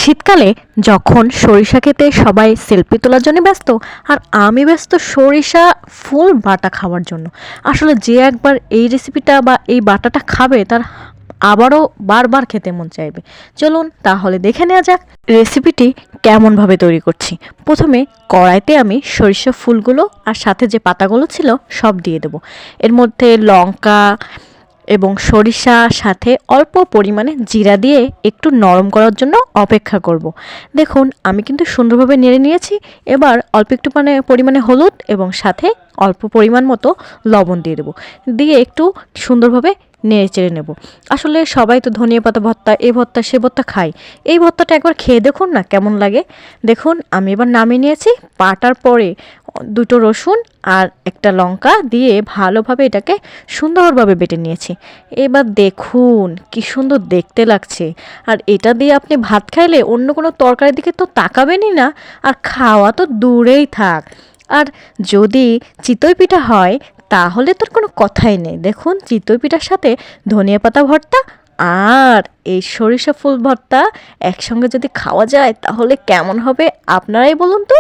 শীতকালে যখন সরিষা খেতে সবাই সেলফি তোলার জন্য ব্যস্ত, আর আমি ব্যস্ত সরিষা ফুল বাটা খাওয়ার জন্য। আসলে যে একবার এই রেসিপিটা বা এই বাটাটা খাবে তার আবারও বারবার খেতে মন চাইবে। চলুন তাহলে দেখে নেওয়া যাক রেসিপিটি কেমনভাবে তৈরি করছি। প্রথমে কড়াইতে আমি সরিষা ফুলগুলো আর সাথে যে পাতাগুলো ছিল সব দিয়ে দেবো। এর মধ্যে লঙ্কা এবং সরিষা সাথে অল্প পরিমাণে জিরা দিয়ে একটু নরম করার জন্য অপেক্ষা করব। দেখুন আমি কিন্তু সুন্দরভাবে নেড়ে নিয়েছি। এবার অল্প একটু পরিমাণে হলুদ এবং সাথে অল্প পরিমাণ মতো লবণ দিয়ে দেবো, দিয়ে একটু সুন্দরভাবে নেড়ে চেড়ে নেব। আসলে সবাই তো ধনিয়া পাতা ভর্তা, এ ভর্তা সে ভর্তা খায়, এই ভর্তাটা একবার খেয়ে দেখুন না কেমন লাগে। দেখুন আমি এবার নামিয়ে নিয়েছি। পাটার পরে দুটো রসুন আর একটা লঙ্কা দিয়ে ভালোভাবে এটাকে সুন্দরভাবে বেটে নিয়েছি। এবার দেখুন কি সুন্দর দেখতে লাগছে। আর এটা দিয়ে আপনি ভাত খাইলে অন্য কোনো তরকারির দিকে তো তাকাবেনই না, আর খাওয়া তো দূরেই থাক। আর যদি চিতই পিঠা হয় তাহলে তোর কোনো কথাই নেই। দেখুন চিতই পিঠার সাথে ধনিয়া পাতা ভর্তা আর এই সরিষা ফুল ভর্তা একসঙ্গে যদি খাওয়া যায় তাহলে কেমন হবে আপনারাই বলুন তো।